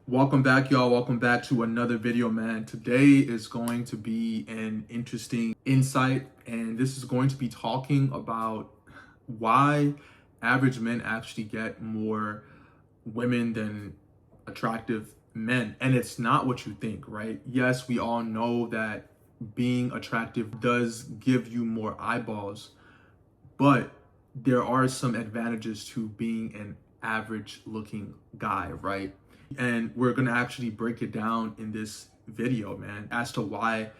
Welcome back, y'all. Welcome back to another video, man. Today is going to be an interesting insight, and this is going to be talking about why average men actually get more women than attractive men. And it's not what you think, right? Yes, we all know that being attractive does give you more eyeballs, but there are some advantages to being an average looking guy, right? And we're gonna actually break it down in this video, man, as to why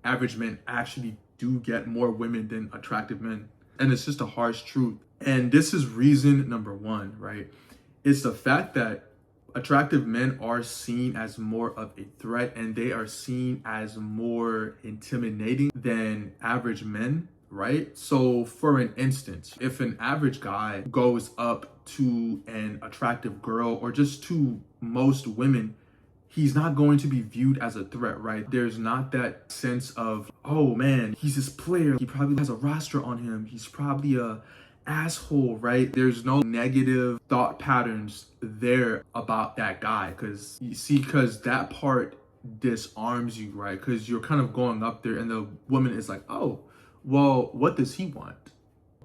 average men actually do get more women than attractive men. And it's just a harsh truth. And this is reason number one, right? It's the fact that attractive men are seen as more of a threat and they are seen as more intimidating than average men, right? So for an instance, if an average guy goes up to an attractive girl or just to most women, he's not going to be viewed as a threat, right? There's not that sense of, oh man, he's this player, he probably has a roster on him, he's probably a asshole, right? There's no negative thought patterns there about that guy, because that part disarms you, right? Because you're kind of going up there and the woman is like, oh, well, what does he want?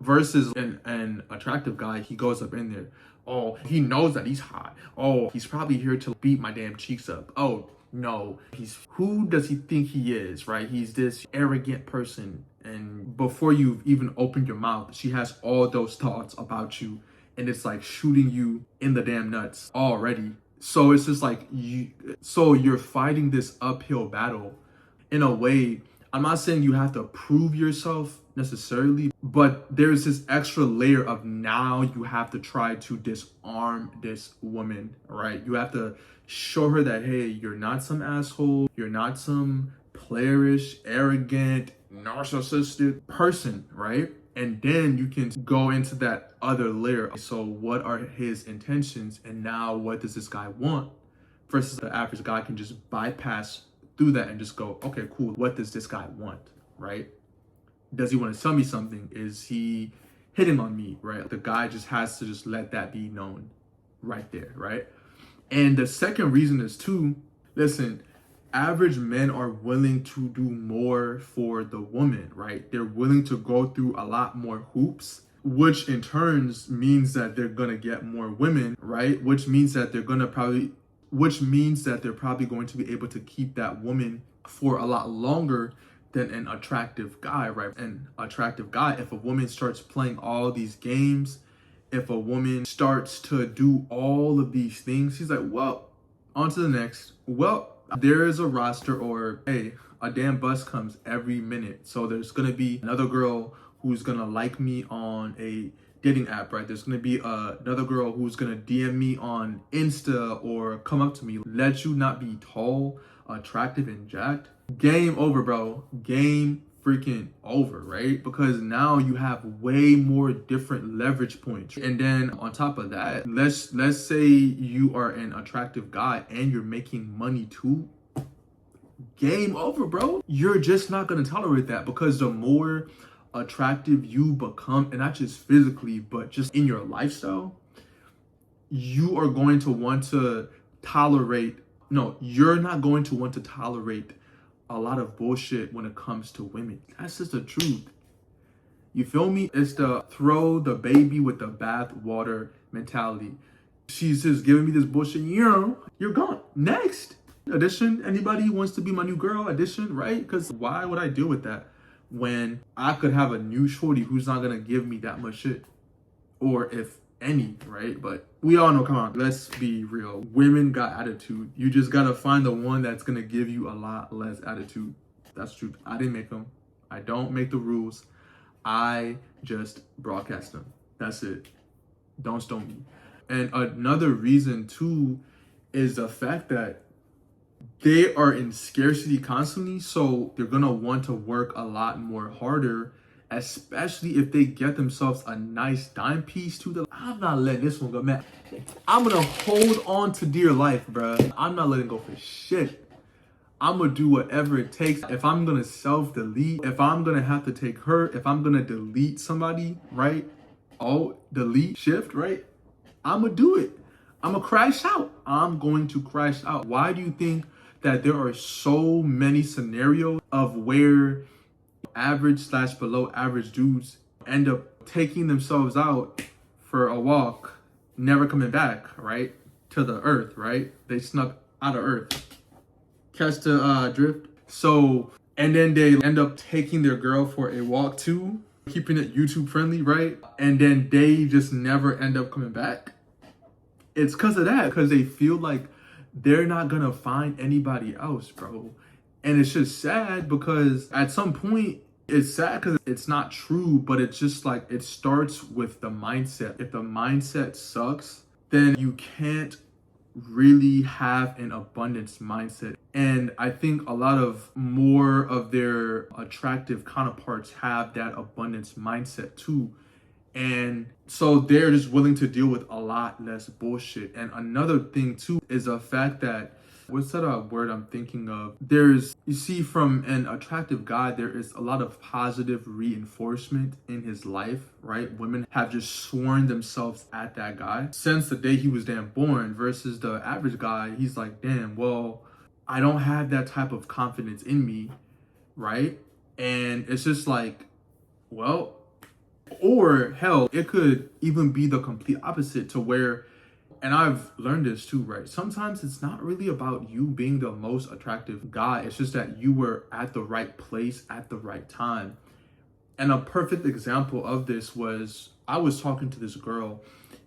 Versus an attractive guy, he goes up in there, oh, he knows that he's hot, oh, he's probably here to beat my damn cheeks up, oh no, who does he think he is, right? He's this arrogant person. And before you've even opened your mouth, she has all those thoughts about you, and it's like shooting you in the damn nuts already. So it's just like you're fighting this uphill battle in a way. I'm not saying you have to prove yourself necessarily, but there's this extra layer of now you have to try to disarm this woman, right? You have to show her that, hey, you're not some asshole, you're not some playerish, arrogant, narcissistic person, right? And then you can go into that other layer. So what are his intentions? And now what does this guy want? Versus the average guy can just bypass through that and just go, okay, cool. What does this guy want, right? Does he want to tell me something? Is he hitting on me, right? The guy just has to just let that be known right there, right? And the second reason is too, listen, average men are willing to do more for the woman, right? They're willing to go through a lot more hoops, which in turns means that they're gonna get more women, right? Which means that they're probably going to be able to keep that woman for a lot longer than an attractive guy, right? An attractive guy, if a woman starts playing all these games, if a woman starts to do all of these things, she's like, well, on to the next. Well, there is a roster, or hey, a damn bus comes every minute. So there's gonna be another girl who's gonna like me on a dating app, right? There's gonna be another girl who's gonna DM me on Insta or come up to me. Let you not be tall, attractive, and jacked. Game over, bro. Game freaking over, right? Because now you have way more different leverage points. And then on top of that, let's say you are an attractive guy and you're making money too. Game over, bro. You're just not gonna tolerate that, because the more attractive you become, and not just physically, but just in your lifestyle, you are going to want to tolerate, no, you're not going to want to tolerate a lot of bullshit when it comes to women. That's just the truth. You feel me? It's the throw the baby with the bath water mentality. She's just giving me this bullshit, you're gone. Next. Addition, anybody who wants to be my new girl, addition, right? Because why would I deal with that when I could have a new shorty who's not gonna give me that much shit? Or if any, right? But we all know, come on, let's be real. Women got attitude. You just gotta find the one that's gonna give you a lot less attitude. That's true. I didn't make them. I don't make the rules. I just broadcast them. That's it. Don't stone me. And another reason too is the fact that they are in scarcity constantly, so they're gonna want to work a lot more harder, especially if they get themselves a nice dime piece to the. I'm not letting this one go, man. I'm gonna hold on to dear life, bruh. I'm not letting go for shit. I'm gonna do whatever it takes. If I'm gonna self-delete, if I'm gonna have to take her, if I'm gonna delete somebody, right? Oh, delete, shift, right? I'm gonna do it. I'm gonna crash out. I'm going to crash out. Why do you think that there are so many scenarios of where average slash below average dudes end up taking themselves out for a walk, never coming back, right? To the earth, right? They snuck out of earth. Catch the drift? So, and then they end up taking their girl for a walk too, keeping it YouTube friendly, right? And then they just never end up coming back. It's because of that, because they feel like they're not gonna find anybody else, bro. And it's just sad because at some point, it's sad because it's not true, but it's just like it starts with the mindset. If the mindset sucks, then you can't really have an abundance mindset. And I think a lot of more of their attractive counterparts have that abundance mindset too. And so they're just willing to deal with a lot less bullshit. And another thing too is the fact that, what's that word I'm thinking of? You see, from an attractive guy, there is a lot of positive reinforcement in his life, right? Women have just sworn themselves at that guy since the day he was damn born, versus the average guy. He's like, damn, well, I don't have that type of confidence in me, right? And it's just like, well, or hell, it could even be the complete opposite to where, and I've learned this too, right? Sometimes it's not really about you being the most attractive guy. It's just that you were at the right place at the right time. And a perfect example of this was, I was talking to this girl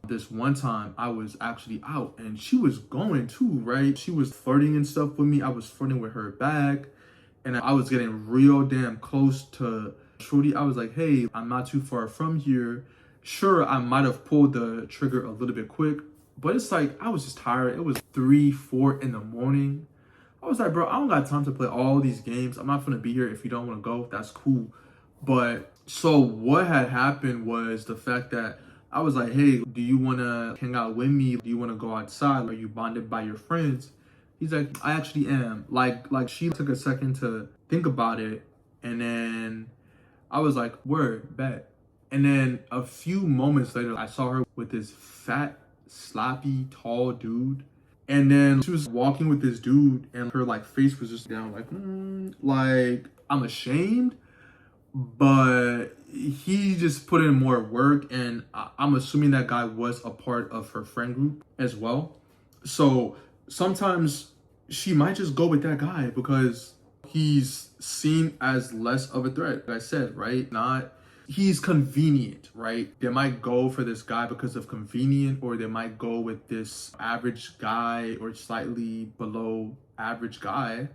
this one time. I was actually out and she was going too, right? She was flirting and stuff with me. I was flirting with her back and I was getting real damn close to shorty. I was like, hey, I'm not too far from here. Sure, I might have pulled the trigger a little bit quick, but it's like, I was just tired. It was 3, 4 in the morning. I was like, bro, I don't got time to play all these games. I'm not gonna be here. If you don't wanna go, that's cool. But so what had happened was the fact that I was like, hey, do you wanna hang out with me? Do you wanna go outside? Are you bonded by your friends? He's like, I actually am. Like she took a second to think about it. And then I was like, word, bet. And then a few moments later, I saw her with this fat, sloppy, tall dude. And then she was walking with this dude and her like face was just down like I'm ashamed, but he just put in more work. And I'm assuming that guy was a part of her friend group as well. So sometimes she might just go with that guy because he's seen as less of a threat. Like I said, right? He's convenient, right? They might go for this guy because of convenient, or they might go with this average guy or slightly below average guy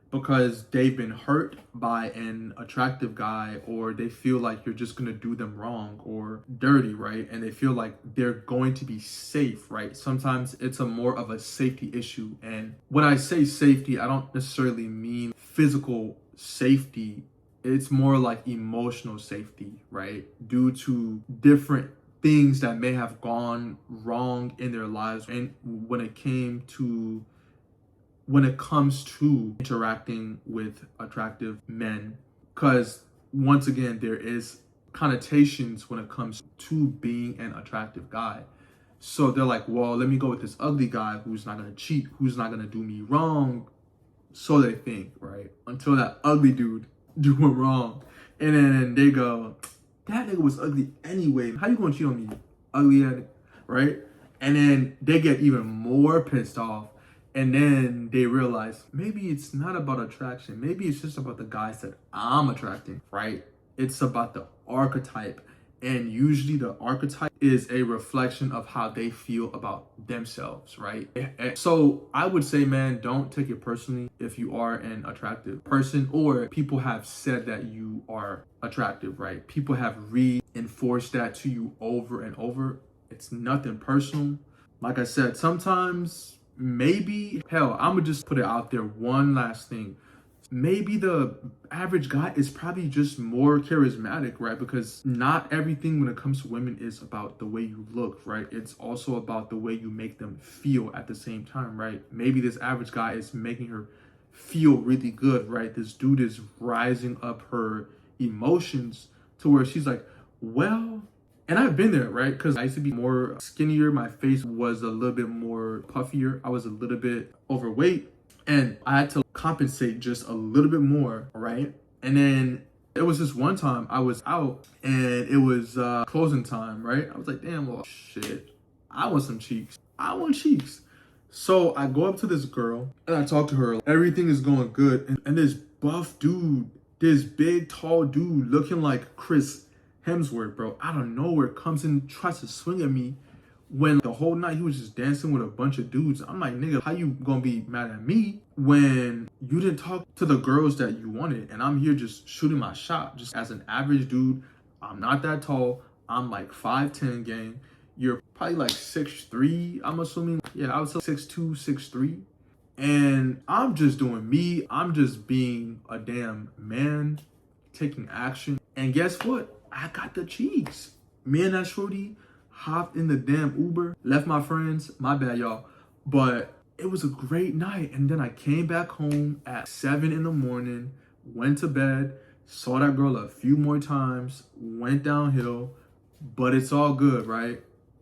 because they've been hurt by an attractive guy, or they feel like you're just gonna do them wrong or dirty, right? And they feel like they're going to be safe, right? Sometimes it's a more of a safety issue. And when I say safety, I don't necessarily mean physical safety. It's more like emotional safety, right? Due to different things that may have gone wrong in their lives. And when it comes to interacting with attractive men, because once again, there is connotations when it comes to being an attractive guy. So they're like, well, let me go with this ugly guy who's not gonna cheat, who's not gonna do me wrong. So they think, right? Until that ugly dude do them wrong. And then they go, that nigga was ugly anyway. How you gonna cheat on me? Ugly at it, right? And then they get even more pissed off. And then they realize maybe it's not about attraction. Maybe it's just about the guys that I'm attracting, right? It's about the archetype. And usually the archetype is a reflection of how they feel about themselves, right? So I would say, man, don't take it personally if you are an attractive person or people have said that you are attractive, right? People have reinforced that to you over and over. It's nothing personal. Like I said, sometimes maybe, hell, I'm gonna just put it out there. One last thing. Maybe the average guy is probably just more charismatic, right? Because not everything when it comes to women is about the way you look, right? It's also about the way you make them feel at the same time, right? Maybe this average guy is making her feel really good, right? This dude is rising up her emotions to where she's like, well, And I've been there, right? Because I used to be more skinnier. My face was a little bit more puffier. I was a little bit overweight. And I had to compensate just a little bit more, right? And then it was this one time I was out and it was closing time, right? I was like, damn, well, shit. I want some cheeks. I want cheeks. So I go up to this girl and I talk to her. Everything is going good. And this buff dude, this big, tall dude looking like Chris Hemsworth, bro, out of nowhere comes in, tries to swing at me when the whole night he was just dancing with a bunch of dudes. I'm like, nigga, how you gonna be mad at me when you didn't talk to the girls that you wanted? And I'm here just shooting my shot, just as an average dude. I'm not that tall. I'm like 5'10", gang. You're probably like 6'3", I'm assuming. Yeah, I was 6'2", 6'3". And I'm just doing me. I'm just being a damn man, taking action. And guess what? I got the cheeks. Me and that shorty hopped in the damn Uber, left my friends, my bad y'all, but it was a great night. And then I came back home at 7 in the morning, went to bed, saw that girl a few more times, went downhill, but it's all good, right?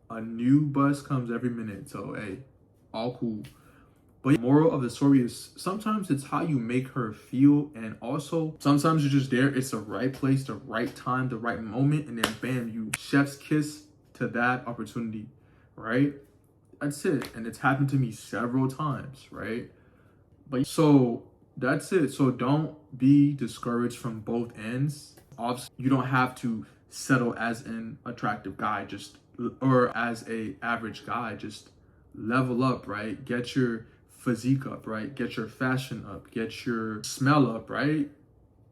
A new bus comes every minute, so hey, all cool. But the moral of the story is sometimes it's how you make her feel, and also sometimes you're just there. It's the right place, the right time, the right moment, and then bam, you chef's kiss to that opportunity, right? That's it. And it's happened to me several times, right? But so that's it. So don't be discouraged from both ends. Obviously, you don't have to settle as an attractive guy, or as a average guy. Just level up, right? Get your physique up, right? Get your fashion up, get your smell up, right?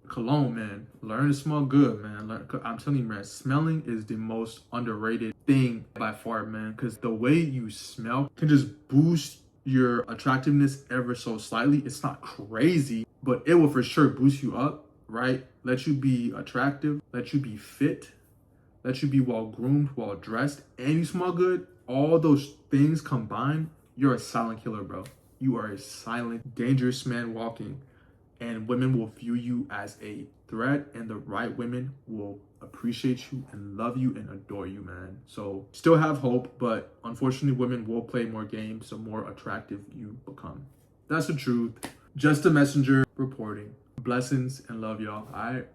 Cologne, man. Learn to smell good, man. I'm telling you, man, smelling is the most underrated thing by far, man, because the way you smell can just boost your attractiveness ever so slightly. It's not crazy, but it will for sure boost you up, right? Let you be attractive, let you be fit, let you be well groomed, well dressed, and you smell good. All those things combined, you're a silent killer, bro. You are a silent, dangerous man walking, and women will view you as a threat, and the right women will appreciate you and love you and adore you, man. So still have hope, but unfortunately, women will play more games the more attractive you become. That's the truth. Just a messenger reporting. Blessings and love, y'all. All right.